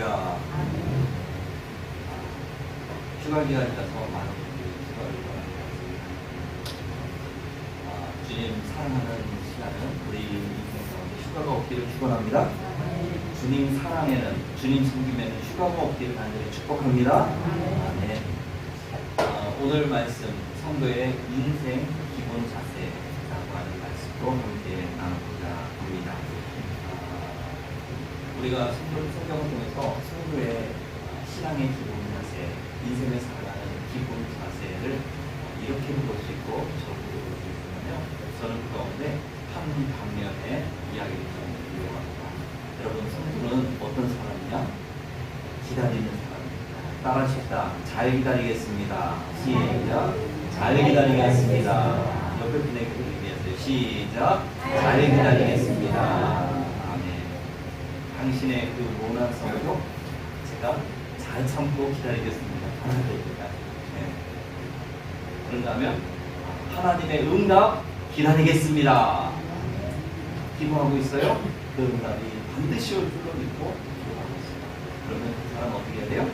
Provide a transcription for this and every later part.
할렐루야. 휴가 기간이라서 많은 분들이 휴가를 보내는 것 같습니다. 주님 사랑하는 시간은 우리 인생 가운데 휴가가 없기를 축원합니다. 주님 사랑에는, 주님 섬김에는 휴가가 없기를 간절히 축복합니다. 아멘. 오늘 말씀 성도의 인생 기본 자세라고 하는 말씀으로 함께 나누고자 합니다. 우리가 성경을 통해서 성도의 신앙의 기본 자세, 인생을 살아가는 기본 자세를 이렇게 볼 수 있고 저렇게 볼 수 있으면요, 저는 그 가운데 한 방면의 이야기를 좀 드리려고 합니다. 여러분, 성도는 어떤 사람이냐? 기다리는 사람입니다. 따라하십시다. 잘 기다리겠습니다. 시작. 잘 기다리겠습니다. 옆에 분에게 얘기하세요. 시작. 잘 기다리겠습니다. 당신의 그 모난성도 제가 잘 참고 기다리겠습니다. 하나님입니다. 그런가 하면 하나님의 응답 기다리겠습니다. 기도하고 있어요. 그 응답이 반드시 올 줄로 믿고 기도하고 있습니다. 그러면 그 사람 어떻게 해야 돼요?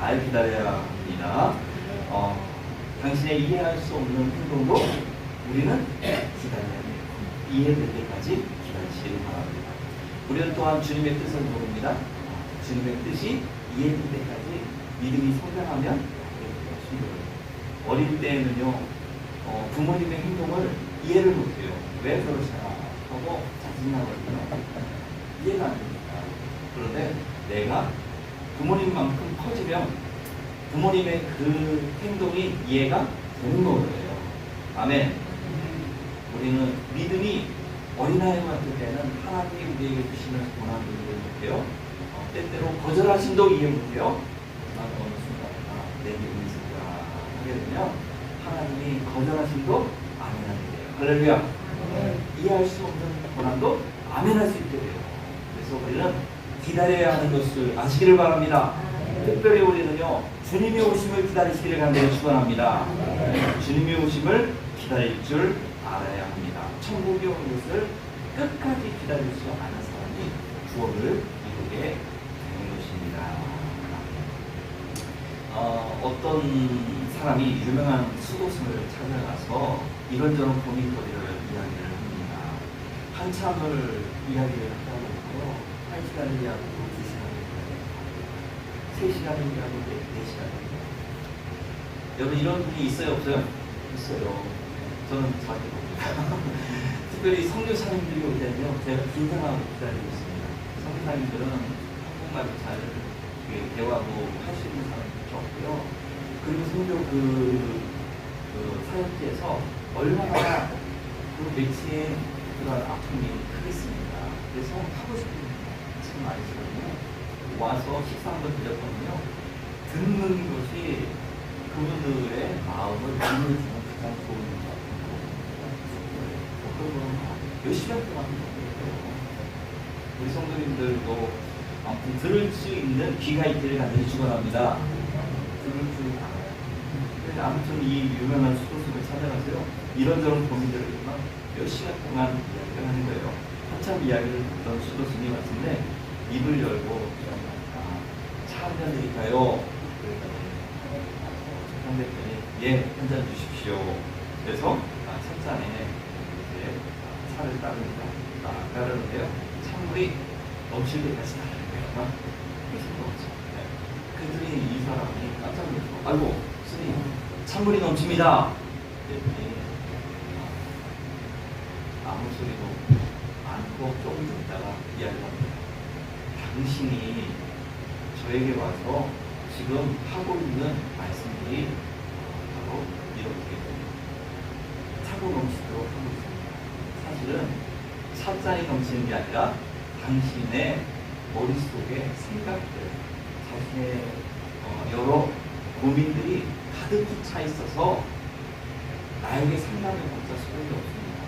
잘 기다려야 합니다. 당신의 이해할 수 없는 행동도 우리는 기다려야 돼요. 이해될 때까지 기다리시기 바랍니다. 우리는 또한 주님의 뜻을 모릅니다. 주님의 뜻이 이해될 때까지 믿음이 성장하면 어릴 때는요, 부모님의 행동을 이해를 못해요. 왜 그러시나 하고 짜증나거든요. 이해가 안 됩니다. 그런데 내가 부모님만큼 커지면 부모님의 그 행동이 이해가 되는 거예요. 아멘. 우리는 믿음이 어린아이 같을 때는 하나님이 우리에게 주시는 고난도 이해 못해요. 때때로 거절하심도 이해 못해요. 하지만 어느 순간 내 믿음이 성장하게 되면 하나님이 거절하심도 아멘하게 돼요. 할렐루야. 이해할 수 없는 고난도 아멘할 수 있게 돼요. 그래서 우리는 기다려야 하는 것을 아시기를 바랍니다. 특별히 우리는요, 주님의 오심을 기다리시기를 간절히 축원합니다. 주님의 오심을 기다릴 줄 알아야 합니다. 천국에 오는 것을 끝까지 기다릴 수 않은 사람이 구원을 이루게 되는 것입니다. 어떤 사람이 유명한 수도승을 찾아가서 이런저런 고민거리를 이야기를 합니다. 한참을 이야기를 하다 보니까 1시간을 이야기하고 2시간을 이야기하고 3시간을 이야기하고 4시간을 이야기하고. 여러분, 이런 분이 있어요 없어요? 있어요. 저는 자주 봅니다. 특별히 선교사님들이 올 때는요, 제가 긴장하고 기다리고 있습니다. 선교사님들은 한국말도 잘 대화하고 할 수 있는 사람밖에 없고요. 그리고 선교 그 사역지에서 얼마나 그 매치의 그런 아픔이 크겠습니다. 그래서 하고 싶은 참 많으시거든요. 와서 식사 한번 드렸거든요. 듣는 것이 그분들의 마음을 이루어주는 가장 좋은 것 같아요. 몇 시간 동안 우리 성도님들도 아무튼 들을 수 있는 귀가 있기를 간절히 축원합니다. 들을 줄 알아요. 아무튼 이 유명한 수도승을 찾아가세요. 이런저런 고민들을 했지만 몇 시간 동안 이야기를 하는 거예요. 한참 이야기를 듣던 수도승이 왔는데 입을 열고 차 한 잔 드릴까요? 상대편이 예, 한 잔 주십시오. 그래서 첫 잔에 이제 차를 따릅니다. 따르는데요, 찬물이 넘칠 때까지 따르는 거예요. 그래서 넘쳐. 그들이 이 사람이 깜짝 놀라서 아이고 스님, 찬물이 넘칩니다. 그랬더니 아무 소리도 않고 조금 있다가 이야기합니다. 당신이 저에게 와서 지금 하고 있는 말씀들이 바로 이렇게 차고 넘치도록 하고 있습니다. 사실은 찻잔이 넘치는 게 아니라 당신의 머릿속에 생각들, 자신의 여러 고민들이 가득 차 있어서 나에게 상담을 받자 소용이 없습니다.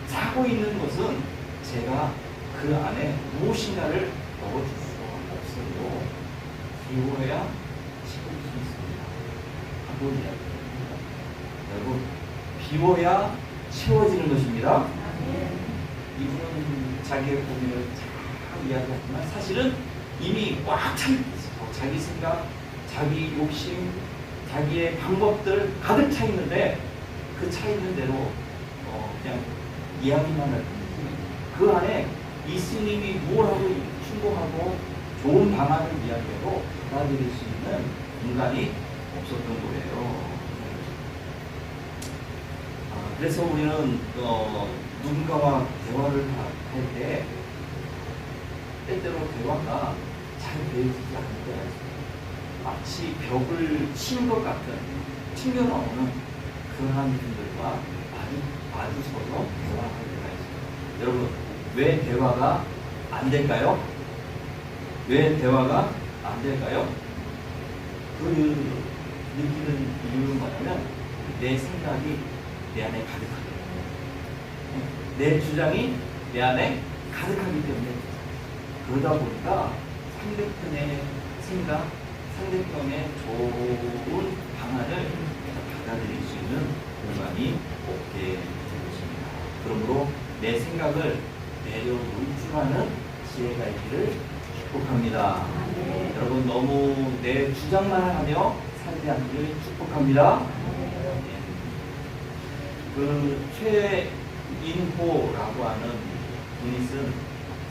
차고 있는 것은 제가 그 안에 무엇인가를 넣어줄 수가 없어요. 비워야 식을 수 있습니다. 하고 이야기합니다. 여러분, 비워야 채워지는 것입니다. 이분은 자기의 고민을 잘 이야기하지만 사실은 이미 꽉 차 있어. 자기 생각, 자기 욕심, 자기의 방법들 가득 차 있는데 그 차 있는 대로 그냥 이야기만 할 뿐이지 그 안에 이 스님이 뭘 하고 충고하고 좋은 방안을 이야기해도 받아들일 수 있는 인간이 없었던 거예요. 그래서 우리는 누군가와 대화를 할 때 때때로 대화가 잘 되어지지 않을 때가 있어요. 마치 벽을 치는 것 같은 튕겨나오는 그러한 분들과 마주서서 대화할 때가 있어요. 여러분, 왜 대화가 안 될까요? 왜 대화가 안 될까요? 그 느끼는 이유는 뭐냐면 내 생각이 내 안에 가득하기 때문에, 내 주장이 내 안에 가득하기 때문에, 그러다 보니까 상대편의 생각, 상대편의 좋은 방안을 받아들일 수 있는 공간이 없게 될 것입니다. 그러므로 내 생각을 내려놓을 줄 아는 지혜가 있기를 축복합니다. 여러분, 너무 내 주장만 하며 살지 않기를 축복합니다. 그 최인호라고 하는 분이 쓴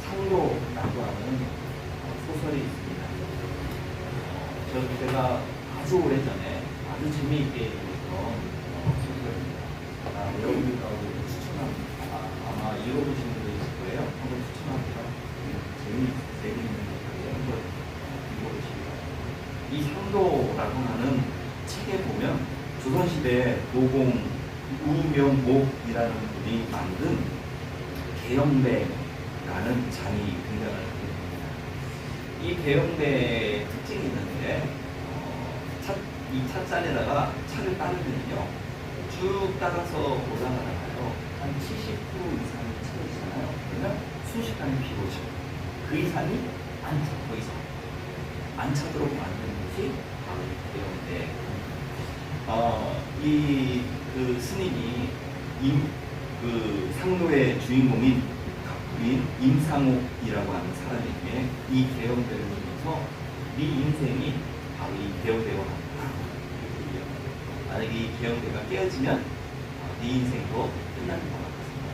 상도라고 하는 소설이 있습니다. 제가 아주 오래전에 아주 재미있게 읽었던 소설입니다. 여러분들과 추천합니다. 아마 읽어보신 분도 있을 거예요. 한번 추천합니다. 재미있는 거예요. 한번 읽어보시기 바랍니다. 이 상도라고 하는 책에 보면 조선시대 도공 우명목이라는 분이 만든 계영배라는 잔이 등장을 하게 됩니다. 이 계영배의 특징이 있는데 이 찻잔에다가 차를 따르면요 쭉 따라서 올라가다가요 한 70% 이상이 차있잖아요. 그러면 순식간에 비로죠. 그 이상이 안 차, 더 이상 안 차도록 만드는 것이 바로 이 계영배. 그 스님이 그 상도의 주인공인 가부인 임상옥이라고 하는 사람에게 이 계영배를 보면서 네 인생이 바로 이 계영배와 같다. 만약에 이 계영배가 깨어지면 네 인생도 끝나는 것 같습니다.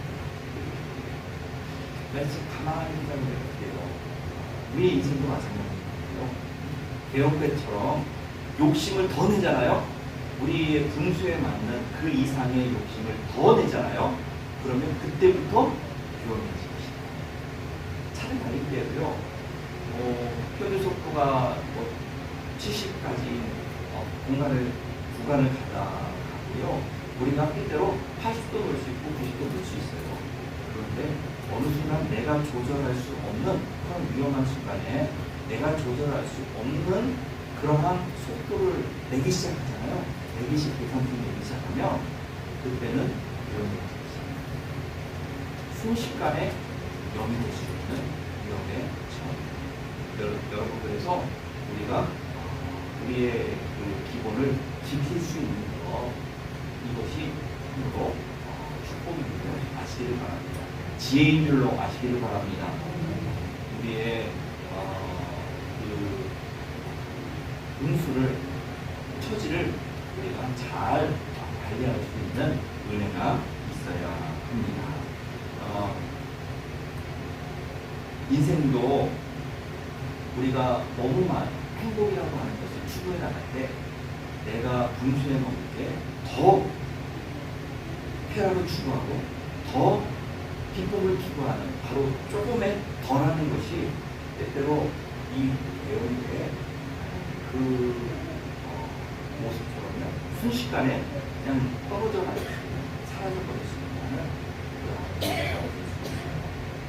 그래서 지금 가만히 생각을 해볼게요. 우리의 인생도 마찬가지예요. 계영배처럼 욕심을 더 내잖아요. 우리의 분수에 맞는 그 이상의 욕심을 더 내잖아요. 그러면 그때부터 위험해질 것이다. 차를 다닐 때도요, 표준 속도가 70까지 구간을 가다가고요. 우리가 때때로 80도 넣을 수 있고 90도 넣을 수 있어요. 그런데 어느 순간 내가 조절할 수 없는 그런 위험한 순간에 내가 조절할 수 없는 그러한 속도를 내기 시작하잖아요. 120 이상쯤 내기 시작하면 그때는 위험해질 것입니다. 순식간에 영이 될 수 있는 위험에 처합니다. 여러분, 그래서 우리가 우리의 그 기본을 지킬 수 있는 것, 이것이 바로 축복인 줄 아시기를 바랍니다. 지혜인 줄로 아시기를 바랍니다. 우리의 그 운수를, 처지를 우리가 잘 관리할 수 있는 은혜가 있어야 합니다. 인생도 우리가 너무만 행복이라고 하는 것을 추구해 나갈 때 내가 분수에 넘을 때 더 쾌락을 추구하고 더 기쁨을 추구하는 바로 조금의 덜하는 것이 때때로 이 배우의 그 모습처럼요 순식간에 그냥 떨어져 가지고 사라져버릴 수 있는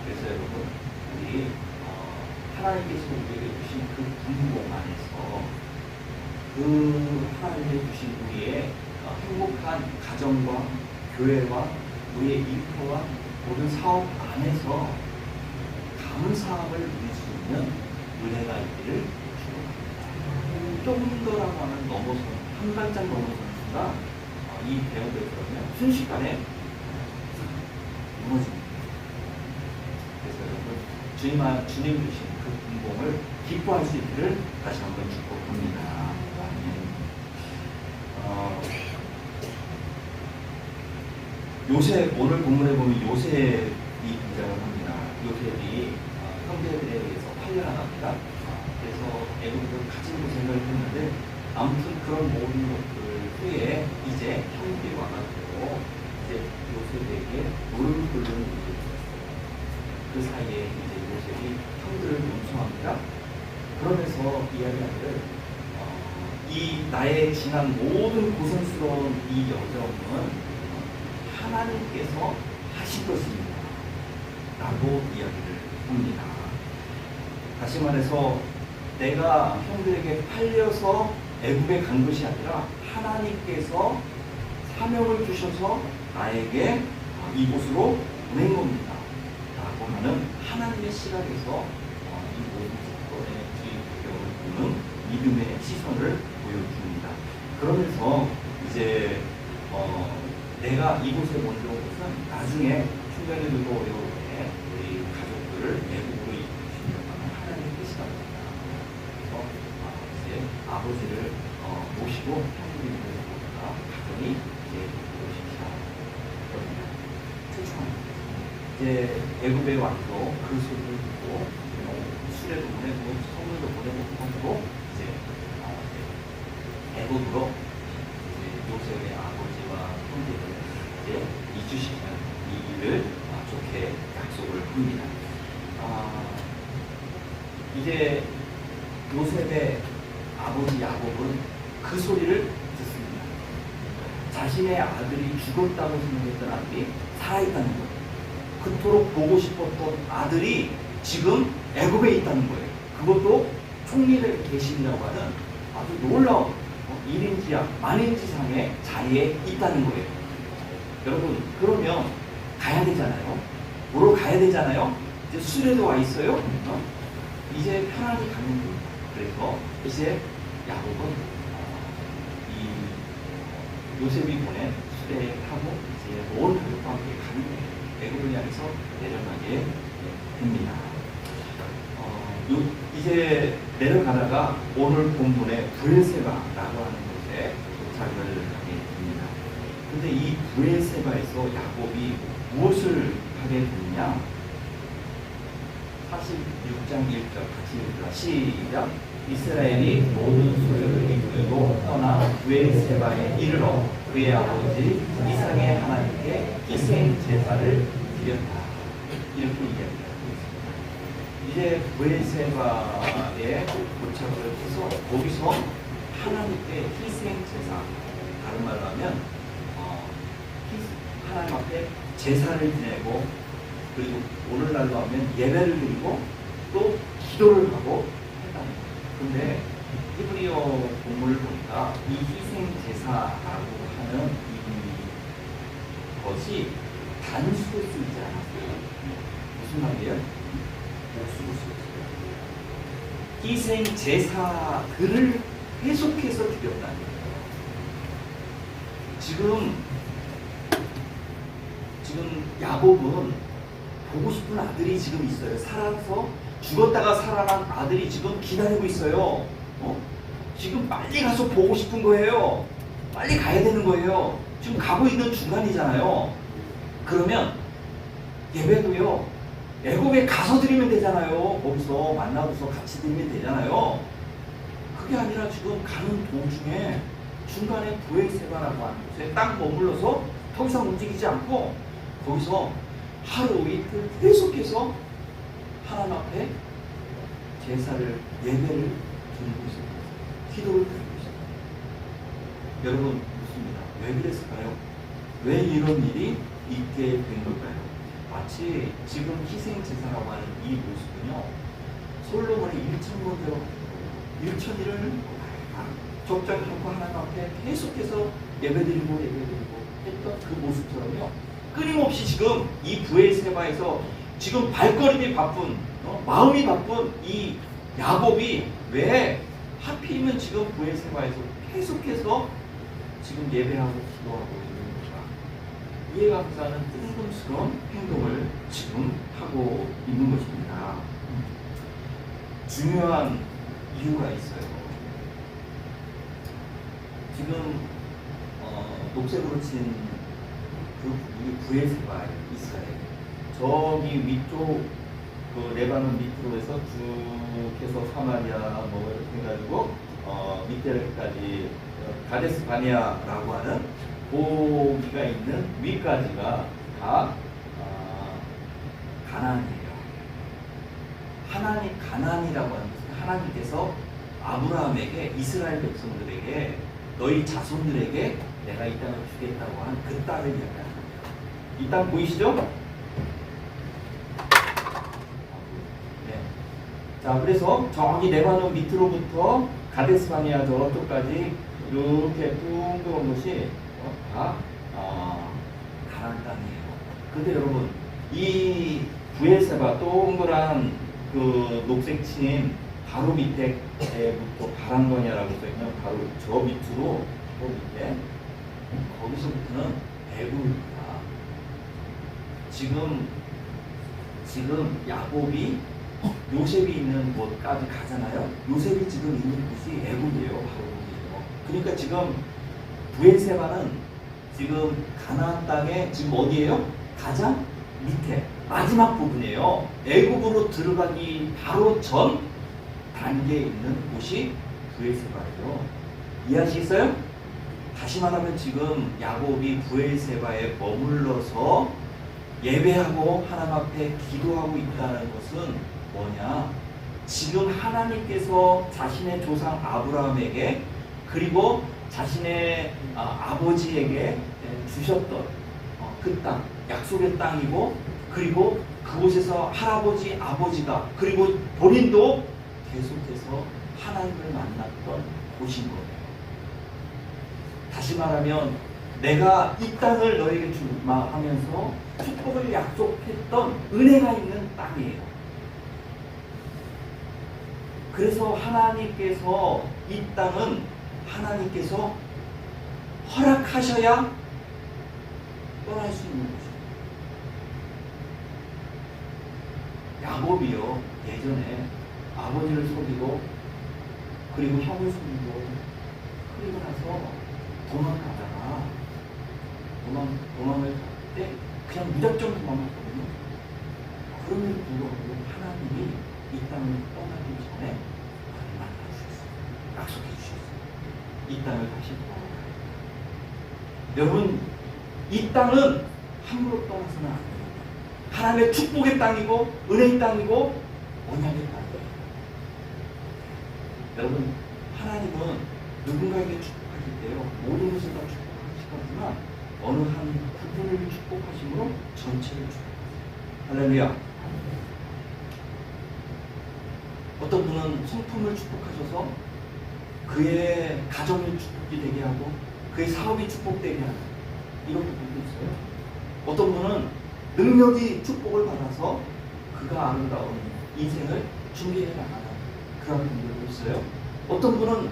그래서 여러분, 우리 하나님께서 우리에게 주신 그 분봉 안에서 그 하나님께 주신 우리의 행복한 가정과 교회와 우리의 일터와 모든 사업 안에서 감사함을 누릴 수 있는 은혜가 있기를 축복합니다. 조금 더라고 하는 넘어선, 한 발짝 넘어선 순간 이 배우들 그러면 순식간에 무너집니다. 그래서 여러분, 주님 주신 그 분봉을 깊이 기뻐할 수 있기를 다시 한번 축복합니다. 아멘. 요셉, 오늘 본문에 보면 요셉이 등장을 합니다. 요셉이 형제들에 의해서 팔려나갑니다. 그래서 애굽을 가진 고생을 했는데 아무튼 그런 모든 것들 후에 이제 형들이 와가지고 이제 요셉에게 노름을 꿇는 일이 있었어요. 그 사이에 이제 요셉이 형들을 용서합니다. 그러면서 이야기하기를 이 나의 지난 모든 고생스러운 이 여정은 하나님께서 하신 것입니다. 라고 이야기를 합니다. 다시 말해서 내가 형들에게 팔려서 애굽에 간 것이 아니라 하나님께서 사명을 주셔서 나에게 이곳으로 보낸 겁니다. 라고 하는 하나님의 시각에서 이 모든 사건의 배경을 보는 믿음의 시선을 보여줍니다. 그러면서 이제 내가 이곳에 먼저 온 것은 나중에 충전이 들고 어려울 때 우리 가족들을 애국으로 이끌으시려고 하는 하나님의 뜻이다 봅니다. 그래서 이제 아버지를 모시고 형님을 보다가 가정이 이제 오시기가 됩니다. 최초합니다. 이제 애국에 와서 그 소리를 듣고 수레도 보내고 선물도 보내고 하고 이제 애국으로 요셉의 아버지와 형제들을 이제 이주시키는 이 일을 좋게 약속을 합니다. 이제 요셉의 아버지 야곱은 그 소리를 듣습니다. 자신의 아들이 죽었다고 생각했던 아들이 살아있다는 거예요. 그토록 보고 싶었던 아들이 지금 애굽에 있다는 거예요. 그것도 총리를 계신다고 하는 아주 놀라운 1인지야 만인지상의 자리에 있다는 거예요. 여러분, 그러면 가야 되잖아요. 보러 가야 되잖아요. 이제 수레도 와 있어요. 이제 편안히 가는 거예요. 그래서 이제 야곱은 이 요셉이 보낸 수레에 타고 이제 온 가족과 함께 가는 거예요. 애굽을 향해서 내려가게 됩니다. 이제 내려가다가 오늘 본문에 브엘세바라고 하는 곳에 도착을 하게 됩니다. 근데 이 브엘세바에서 야곱이 무엇을 하게 되느냐? 46장 1절 같이 읽자. 시작. 이스라엘이 모든 소유를 이끌고 떠나 브엘세바에 이르러 그의 아버지 이삭의 하나님께 희생 제사를 드렸다. 이렇게 이야기합니다. 이제 브엘세바에 도착을 해서 거기서 하나님께 희생 제사, 다른 말로 하면 하나님 앞에 제사를 지내고, 그리고 오늘날로 하면 예배를 드리고 또 기도를 하고 했다는 거예요. 근데 히브리어 본문을 보니까 이 희생 제사라고 하는 이것이 단수로 쓰이지 않았어요. 무슨 말이에요? 목수로 쓰였어요. 희생 제사들을 계속해서 드렸다는 거예요. 지금 야곱은 보고 싶은 아들이 지금 있어요. 살아서 죽었다가 살아난 아들이 지금 기다리고 있어요. 지금 빨리 가서 보고 싶은 거예요. 빨리 가야 되는 거예요. 지금 가고 있는 중간이잖아요. 그러면 예배도요, 애굽에 가서 드리면 되잖아요. 거기서 만나고서 같이 드리면 되잖아요. 그게 아니라 지금 가는 도중에 중간에 브엘세바라고 하는 곳에 딱 머물러서 더 이상 움직이지 않고 거기서 하루 이틀 계속해서 하나님 앞에 제사를, 예배를 드리고 있습니다. 기도를 드리고 있습니다. 여러분, 묻습니다. 왜 그랬을까요? 왜 이런 일이 있게 된 걸까요? 마치 지금 희생제사라고 하는 이 모습은요, 솔로몬의 1,000번대로 1,000일을 적절히 놓고 하나님 앞에 계속해서 예배드리고 했던 그 모습처럼요, 끊임없이 지금 이 브엘세바에서 지금 발걸음이 바쁜, 마음이 바쁜 이 야곱이 왜 하필이면 지금 브엘세바에서 계속해서 지금 예배하고 기도하고 있는 건가? 이해가 가지 않는 뜬금스러운 행동을 지금 하고 있는 것입니다. 중요한 이유가 있어요. 지금 녹색으로 친 그 부분이 브에세바 이스라엘. 저기 위쪽 그 레바논 밑으로 해서 쭉 해서 사마리아 뭐 이렇게 해가지고 밑에까지 가데스 바네아라고 하는 고기가 있는 위까지가 다 가나안이에요. 하나님 가나안이라고 하는 것은 하나님께서 아브라함에게 이스라엘 백성들에게 너희 자손들에게 내가 이 땅을 주겠다고 한 그 땅을 이야기하는 거예요. 이 땅 보이시죠? 네. 자, 그래서 저기 레바논 밑으로부터 가데스 바네아 저쪽까지 이렇게 둥그런 곳이 다 가나안 땅이에요. 근데 여러분 이 브에세바 동그란 그 녹색 친 바로 밑에부터 바란거냐라고 써있는 바로 저 밑으로 저 밑에 거기서부터는 애굽입니다. 지금 야곱이 요셉이 있는 곳까지 가잖아요. 요셉이 지금 있는 곳이 애굽이에요. 바로 거기에요. 그러니까 지금 브에세바는 지금 가나안 땅에 지금 어디예요? 가장 밑에 마지막 부분이에요. 애굽으로 들어가기 바로 전 단계에 있는 곳이 브에세바예요. 이해하시겠어요? 다시 말하면 지금 야곱이 브에세바에 머물러서 예배하고 하나님 앞에 기도하고 있다는 것은 뭐냐? 지금 하나님께서 자신의 조상 아브라함에게 그리고 자신의 아버지에게 주셨던 그 땅, 약속의 땅이고 그리고 그곳에서 할아버지, 아버지가 그리고 본인도 계속해서 하나님을 만났던 곳인 거예요. 다시 말하면 내가 이 땅을 너에게 주마 하면서 축복을 약속했던 은혜가 있는 땅이에요. 그래서 하나님께서 이 땅은 하나님께서 허락하셔야 떠날 수 있는 곳이에요. 야곱이요 예전에 아버지를 속이고 그리고 형을 속이고 그리고 나서 도망가다가 도망을 갈 때 그냥 무작정 도망갔거든요. 그럼에도 불구하고 하나님이 이 땅을 떠나기 전에 만나주셨어요. 약속해 주셨어요. 이 땅을 다시 떠나가요. 여러분 이 땅은 함부로 떠나서는 안 됩니다. 하나님의 축복의 땅이고 은혜의 땅이고 언약의 땅이에요. 여러분 하나님은 누군가에게 축복하실 때요 모든 것을 다 축복하시거나 어느 한 부분을 축복하심으로 전체를 축복하세요. 할렐루야. 어떤 분은 성품을 축복하셔서 그의 가정이 축복이 되게 하고 그의 사업이 축복되게 하는 이런 부분도 있어요. 어떤 분은 능력이 축복을 받아서 그가 아름다운 인생을 준비해 나가는 그런 분들도 있어요. 어떤 분은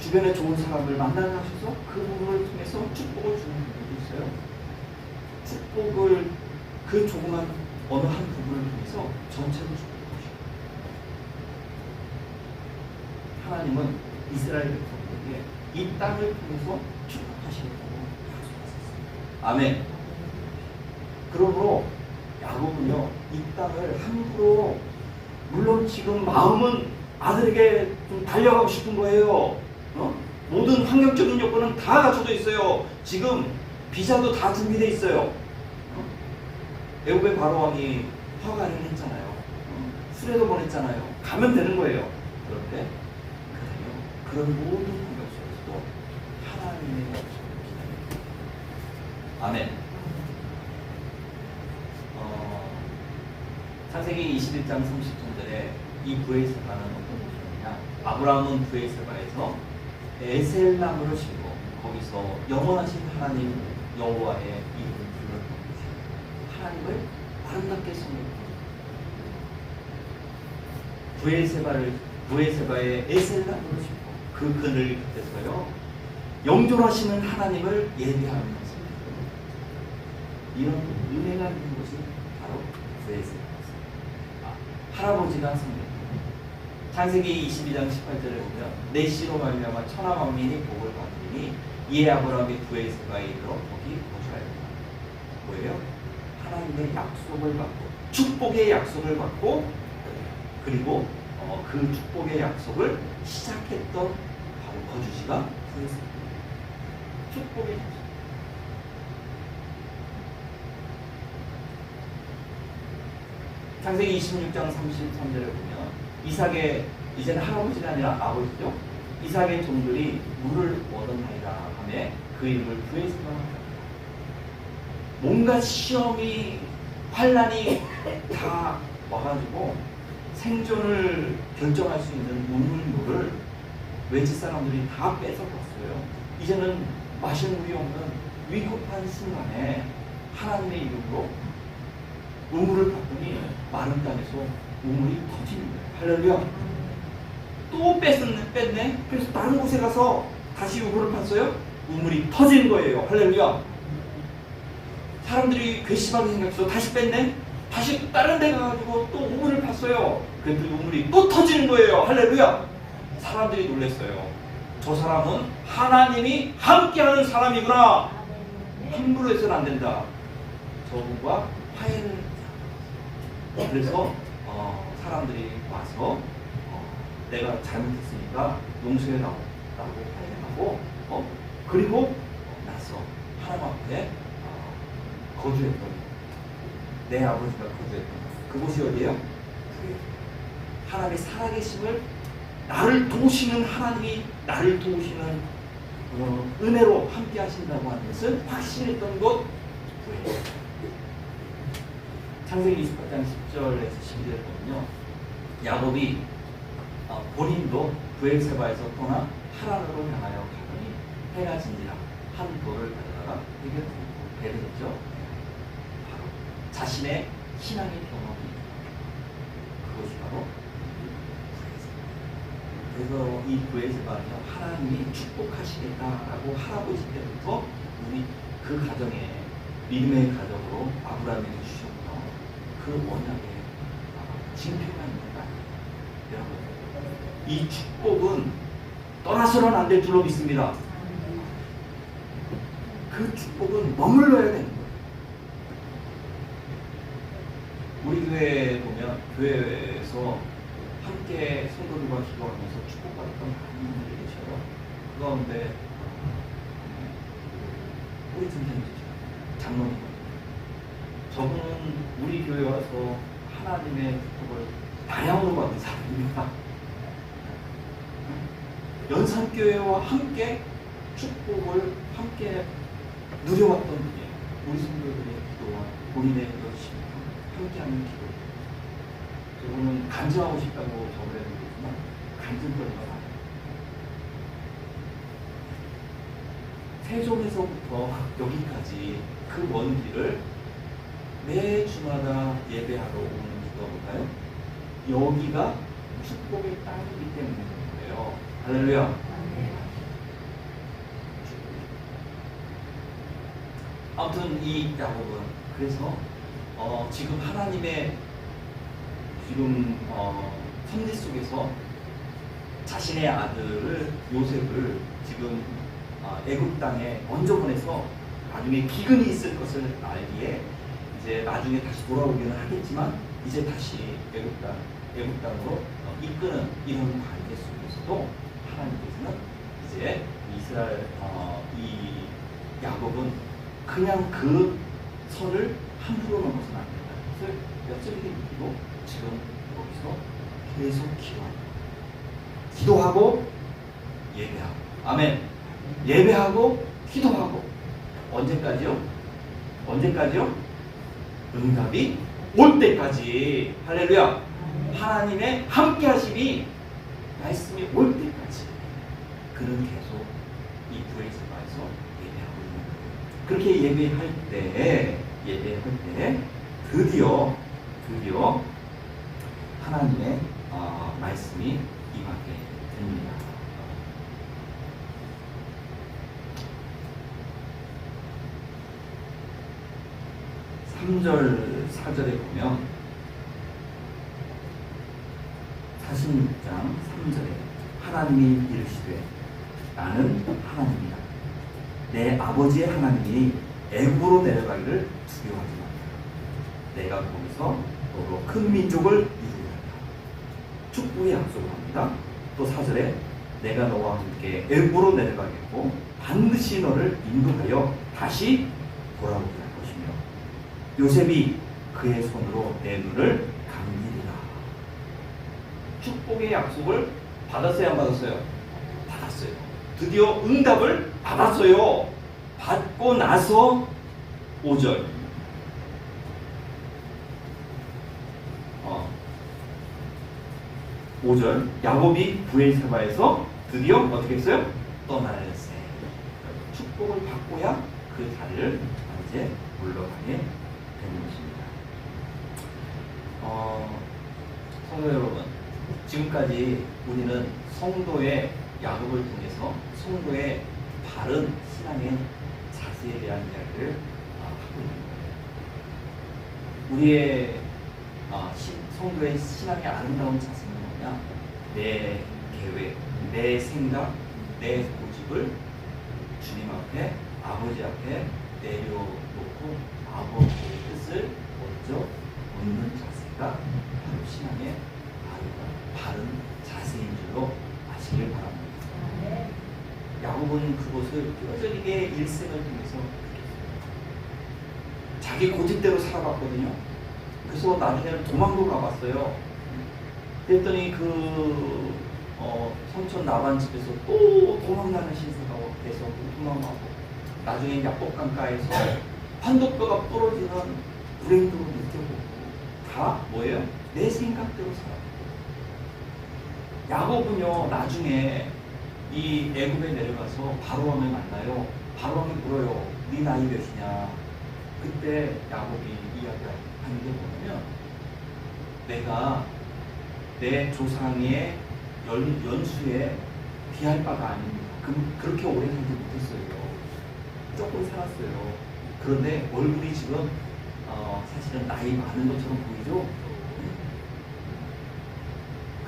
주변에 좋은 사람을 만나셔서 그 부분을 통해서 축복을 주는 분들도 있어요. 축복을 그 조그만 어느 한 부분을 통해서 전체로 축복하시고 하나님은 이스라엘 백성들에게 이 땅을 통해서 축복하시겠다고 약속하셨어요. 아멘. 그러므로 야곱은요 이 땅을 함부로 물론 지금 마음은 아들에게 좀 달려가고 싶은 거예요. 모든 환경적인 요건은 다 갖춰져 있어요. 지금 비자도 다 준비되어 있어요. 애굽의 바로왕이 허가를 했잖아요. 수레도 보냈잖아요. 가면 되는 거예요. 그런데 그런 모든 환경 속에서도 하나님의 약속을 기다립니다. 아멘. 창세기 21장 30절에 이 브에세바는 어떤 곳이었냐? 아브라함은 브에세바에서 에셀 나무를 심고 거기서 영원하신 하나님 여호와의 이름을 불렀던 곳이에요. 하나님을 아름답게 섬겼던 브에세바에 에셀 나무를 심고 그 그늘 곁에서요 영존하시는 하나님을 예배하면서 이런 은혜가 있는 곳이 바로 브에세바였어요. 할아버지가 섬겼던 창세기 22장 18절에 보면 내 씨로 말미암아 천하 만민이 복을 받으니 이에 아브라함이 부에세바에 이르러 거기 거주하였다. 뭐예요? 하나님의 약속을 받고 축복의 약속을 받고 그리고 그 축복의 약속을 시작했던 바로 거주지가 부에세바. 축복의 약속. 창세기 26장 33절에 보면 이삭의 이제는 할아버지가 아니라 아버지죠. 이삭의 종들이 물을 얻었나이다 하며 그 이름을 부에세바라 하였다. 뭔가 시험이 환란이 다 와가지고 생존을 결정할 수 있는 우물물을 외지 사람들이 다 뺏어갔어요. 이제는 마실 물이 없는 위급한 순간에 하나님의 이름으로 우물을 봤더니 마른 땅에서 우물이 터지는 거예요. 할렐루야. 또 뺐네. 그래서 다른 곳에 가서 다시 우물을 팠어요. 우물이 터지는 거예요. 할렐루야. 사람들이 괘씸하게 생각해서 다시 뺐네. 다시 다른 데 가가지고 또 우물을 팠어요. 그랬더니 우물이 또 터지는 거예요. 할렐루야. 사람들이 놀랐어요. 저 사람은 하나님이 함께하는 사람이구나. 함부로 해서는 안 된다. 저분과 화해를. 그래서 사람들이 와서 내가 잘못했으니까 용서해라고 화해하고 그리고 나서 하나님 앞에 거주했던 내 아버지가 거주했던 그곳이 어디예요? 하나님의 살아계심을 나를 도우시는 하나님이 나를 도우시는 은혜로 함께 하신다고 하는 것을 확신했던 곳. 창세기 28장 10절에서 11절에 보면요, 야곱이 본인도 부엘세바에서 떠나 하란으로 향하여 가더니 해가 진지라 한 돌을 가져다가 배려했죠. 바로 자신의 신앙의 경험이 그것이 바로 부엘세바. 그래서 이 부엘세바는 하나님이 축복하시겠다라고 할아버지 때부터 우리 그 가정에 믿음의 가정으로 아브라함에게 주셨고 그 언약에 징표가 있는 거 아니에요. 여러분, 이 축복은 떠나서는 안 될 줄로 믿습니다. 그 축복은 머물러야 되는 거예요. 우리 교회에 보면 교회에서 함께 성도들과 기도하면서 축복받았던 많은 분들이 계셔요. 그 가운데 우리 팀장님이죠. 장로님. 저분은 우리 교회에 와서 하나님의 축복을 다양으로 받은 사람입니다. 연산교회와 함께 축복을 함께 누려왔던 분이에요. 우리 성도들의 기도와 본인의 열심히 함께하는 기도. 저분은 간증하고 싶다고 저번에 얘기했지만 간증거리가 많아요. 세종에서부터 여기까지 그 먼 길을 매 주마다 예배하러 오는 이유가 뭘까요? 여기가 축복의 땅이기 때문인 거예요. 할렐루야. 아무튼 이 야곱은 그래서 지금 하나님의 지금 섭리 속에서 자신의 아들을 요셉을 지금 애굽 땅에 얹어 보내서 나중에 기근이 있을 것을 알기에 이제 나중에 다시 돌아오기는 하겠지만 이제 다시 애굽 땅으로 이끄는 이런 관계 속에서도 하나님께서는 이제 이스라엘 이 야곱은 그냥 그 선을 함부로 넘어서는 안 된다는 것을 뼈저리게 느끼고 지금 여기서 계속 기도하고 예배하고 아멘. 예배하고 기도하고 언제까지요? 응답이 올 때까지. 할렐루야. 하나님의 함께 하심이 말씀이 올 때까지 그는 계속 이 부엘세바에서 예배하고 있는 거예요. 그렇게 예배할 때 드디어 하나님의 말씀이 임하게 됩니다. 3절, 4절에 보면 46장 3절에 하나님이 이르시되 나는 하나님이다. 내 아버지의 하나님이 애굽으로 내려가기를 두려워하지 말라. 내가 거기서 너로 큰 민족을 이루리라. 축복의 약속을 합니다. 또 4절에 내가 너와 함께 애굽으로 내려가겠고 반드시 너를 인도하여 다시 돌아오게 할 것이며 요셉이 그의 손으로 내 눈을 감기리라. 축복의 약속을 받았어요, 안 받았어요? 받았어요. 드디어 응답을 받았어요. 받고 나서 5절 5절 야곱이 브엘세바에서 드디어 어떻게 했어요? 떠나려세. 축복을 받고야 그 자리를 이제 물러가게 되는 것입니다. 성도 여러분, 지금까지 우리는 성도의 야곱을 통해서 성도의 바른 신앙의 자세에 대한 이야기를 하고 있는 거예요. 우리의 성도의 신앙의 아름다운 자세는 뭐냐? 내 계획, 내 생각, 내 고집을 주님 앞에, 아버지 앞에 내려놓고 아버지의 뜻을 먼저 묻는 자세가 바로 신앙의 바른 자세인 줄로 아시길 바랍니다. 야곱은 그곳을 뼈저리게 일생을 통해서 자기 고집대로 살아봤거든요. 그래서 나중에는 도망도 가봤어요. 그랬더니 그 성촌 나반 집에서 또 도망가는 신세가 돼서 도망가고 나중에 야복강가에서 판도뼈가 부러지는 불행도 느껴보고 다 뭐예요? 내 생각대로 살아요. 야곱은요 나중에 이 애굽에 내려가서 바로왕을 만나요. 바로왕이 물어요. 네 나이 몇이냐? 그때 야곱이 이야기하는 게 뭐냐면 내가 내 조상의 연수에 비할 바가 아닙니다. 그렇게 오래 살지 못했어요. 조금 살았어요. 그런데 얼굴이 지금 사실은 나이 많은 것처럼 보이죠?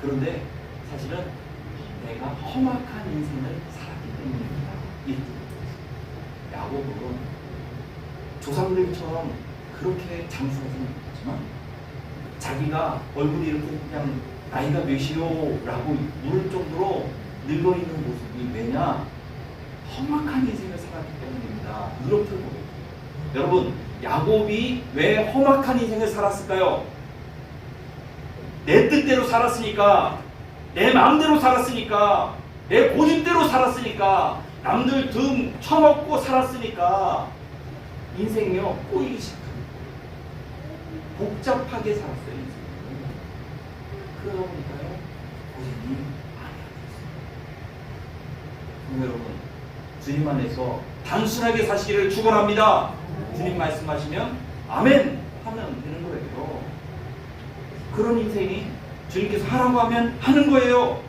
그런데 사실은 내가 험악한 인생을 살았기 때문입니다. 이렇게 야곱은 조상들처럼 그렇게 장수하지는 못했지만 자기가 얼굴이 이렇게 그냥 나이가 몇이요? 라고 물을 정도로 늙어있는 모습이 왜냐? 험악한 인생을 살았기 때문입니다. 이렇게 보여요. 여러분, 야곱이 왜 험악한 인생을 살았을까요? 내 뜻대로 살았으니까, 내 마음대로 살았으니까, 내 고집대로 살았으니까, 남들 등 쳐먹고 살았으니까 인생이요 꼬이기 시작합니다. 복잡하게 살았어요. 인생을. 그러다 보니까요 고생이 많이 하고 있어요. 여러분, 주님 안에서 단순하게 사시기를 축원합니다. 주님 말씀하시면 아멘 하면 되는 거예요. 그런 인생이 주님께서 하라고 하면 하는 거예요.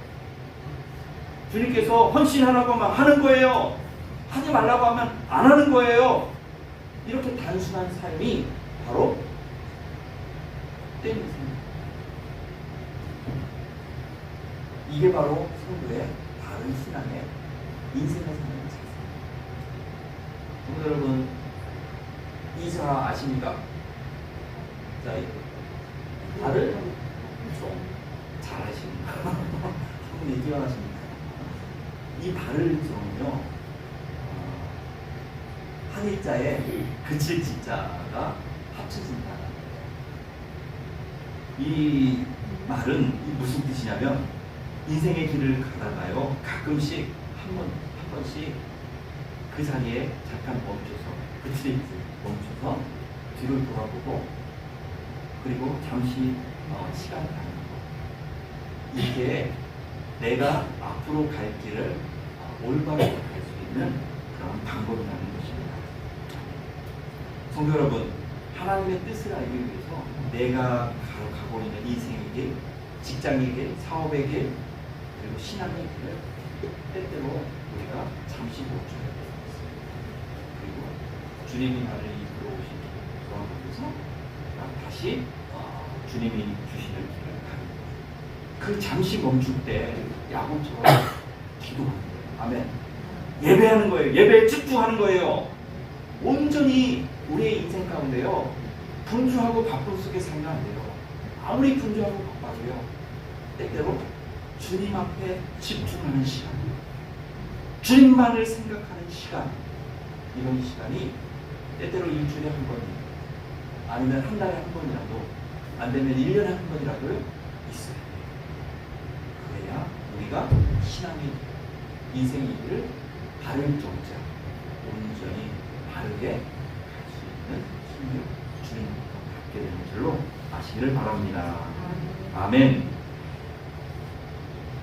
주님께서 헌신하라고 하면 하는 거예요. 하지 말라고 하면 안 하는 거예요. 이렇게 단순한 삶이 바로 된 인생입니다. 이게 바로 성도의 다른 신앙의 인생을 사는 자세입니다. 여러분, 이사 아십니까? 자, 발을 좀 잘하십니까? 한번 기억하십니까? 이 발을 좀요 한일자에 그칠 진자가 합쳐진다. 이 말은 무슨 뜻이냐면 인생의 길을 가다가요 가끔씩 한 번씩 그 자리에 잠깐 멈춰서 그치 멈춰서 뒤를 돌아보고 그리고 잠시 시간을 갖는 거. 이게 내가 앞으로 갈 길을 올바르게 갈 수 있는 그런 방법이라는 것입니다. 성도 여러분, 하나님의 뜻을 알기 위해서 내가 가고 있는 인생의 길, 직장의 길, 사업의 길, 그리고 신앙의 길을 때때로 우리가 잠시 멈춰야 되겠습니다. 그리고 주님이 나를 이끌어 오신 길을 돌아보면서 다시 주님이 주시는 길을 가는 거예요. 그 잠시 멈출 때 야곱처럼 기도하는 거예요. 아멘. 예배하는 거예요. 예배에 집중하는 거예요. 온전히 우리의 인생 가운데요, 분주하고 바쁜 속에 살면 안 돼요. 아무리 분주하고 바빠도요, 때때로 주님 앞에 집중하는 시간, 주님만을 생각하는 시간, 이런 시간이 때때로 일주일에 한 번, 아니면 한 달에 한 번이라도, 안 되면 1년에 한 번이라도요, 있어야 돼요. 그래야 우리가 신앙의 인생의 길을 바른 정자, 온전히 바르게 갈 수 있는 힘을 주님부터 갖게 되는 줄로 아시기를 바랍니다. 아멘.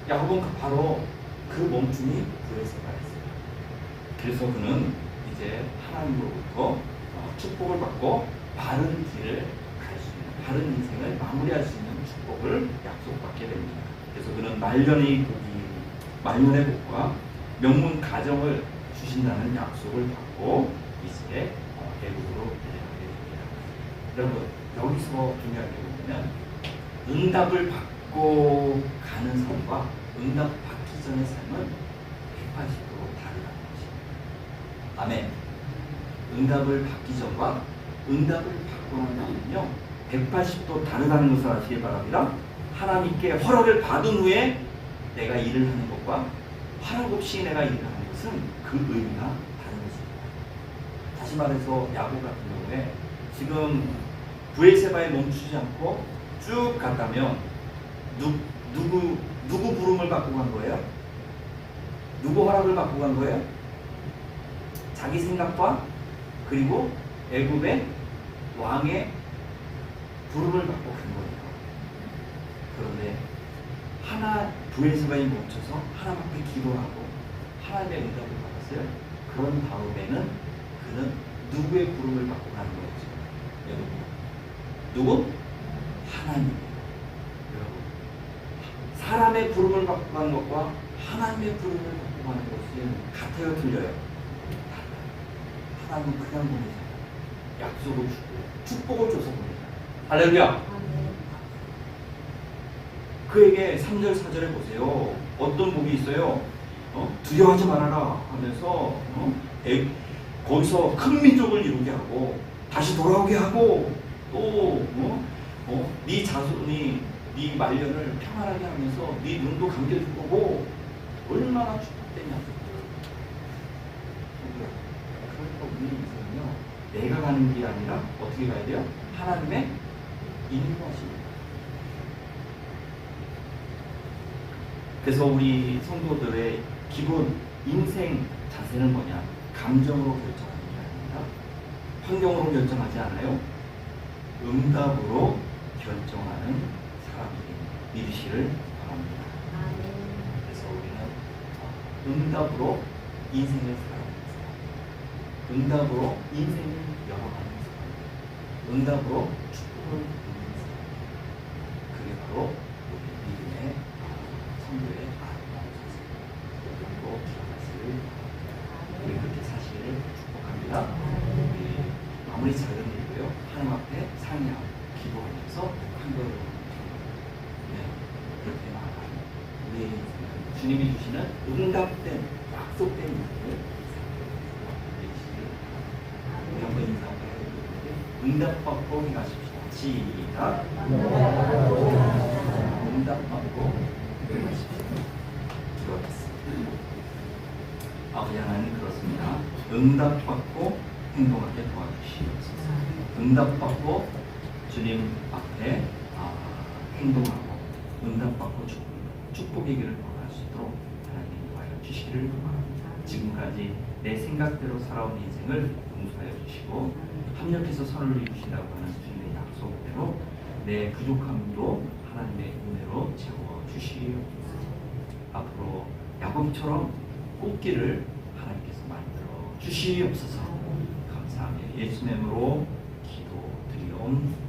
야곱은 바로 그 멈춤이 구에서가 있어요. 그래서 그는 이제 하나님으로부터 축복을 받고 바른 길을 갈 수 있는, 바른 인생을 마무리할 수 있는 축복을 약속받게 됩니다. 그래서 그는 말년의 복과 명문 가정을 주신다는 약속을 받고 이스라엘 애굽으로 내려가게 됩니다. 여러분, 여기서 중요한 게 뭐냐면, 응답을 받고 가는 삶과 응답 받기 전의 삶은 180도 다르다는 것입니다. 아멘. 응답을 받기 전과 응답을 받고 난 다음은요, 180도 다르다는 것을 아시기 바랍니다. 하나님께 허락을 받은 후에 내가 일을 하는 것과 허락 없이 내가 일을 하는 것은 그 의미가 다른 것입니다. 다시 말해서 야곱 같은 경우에 지금 브에세바에 멈추지 않고 쭉 갔다면 누구 부름을 받고 간 거예요? 누구 허락을 받고 간 거예요? 자기 생각과 그리고 애굽의 왕의 부름을 받고 간 거예요. 그런데 브에세바에 멈춰서 하나님 앞에 기도하고 하나님의 응답을 받았어요. 그런 다음에는 그는 누구의 부름을 받고 가는 거였죠? 여러분, 누구? 하나님. 여러분, 사람의 부름을 받고 가는 것과 하나님의 부름을 받고 가는 것은 같아요, 틀려요? 하나님은 그냥 보내잖아요. 약속을 주고 축복을 줘서 보내잖아요. 할렐루야. 그에게 3절 4절에 보세요. 어떤 복이 있어요? 두려워하지 말아라 하면서 거기서 큰 민족을 이루게 하고 다시 돌아오게 하고 또 네 자손이 네 말년을 평안하게 하면서 네 눈도 감겨줄 거고, 얼마나 축복되냐. 그러니까 우리 인생은요, 내가 가는 길이 아니라 어떻게 가야 돼요? 하나님의 인도하심입니다. 그래서 우리 성도들의 기본 인생 자세는 뭐냐? 감정으로 결정하는 게 아닙니다. 환경으로 결정하지 않아요. 응답으로 결정하는 사람이 믿으시를 바랍니다. 그래서 우리는 응답으로 인생을 살아가는 사람, 응답으로 인생을 열어가는 사람, 응답으로 축복을 누리는 사람, 그게 바로 우리 믿음의 성도의 아름다운 사실. 그리고 기억하시를 바랍니다. 우리 그렇게 사실을 축복합니다. 우리 아무리 작은 일도요, 하나님 앞에 상의하고 기도하면서 한 걸음 그렇게 나아가는 우리의 인생은 주님이 주시는 응답된 약속된 일을 우리 한번 인사하고 응답받고 행하십시오. 시작. 응답받고 행하십시오. 기도하겠습니다. 아버지 하나님, 그렇습니다. 응답받고 행동하게 도와주시옵소서. 응답받고 주님 앞에 행동하고 응답받고 축복의 길을 걸어갈 수 있도록 하나님 인도하여 주시기를 바랍니다. 지금까지 내 생각대로 살아온 인생을 용서하여 주시고 합력해서 선을 이루신다고 하는 주님의 약속대로 내 부족함도 하나님의 은혜로 채워 주시옵소서. 앞으로 야곱처럼 꽃길을 하나님께서 만들어 주시옵소서. 감사하며 예수님으로 기도드리옵나이다.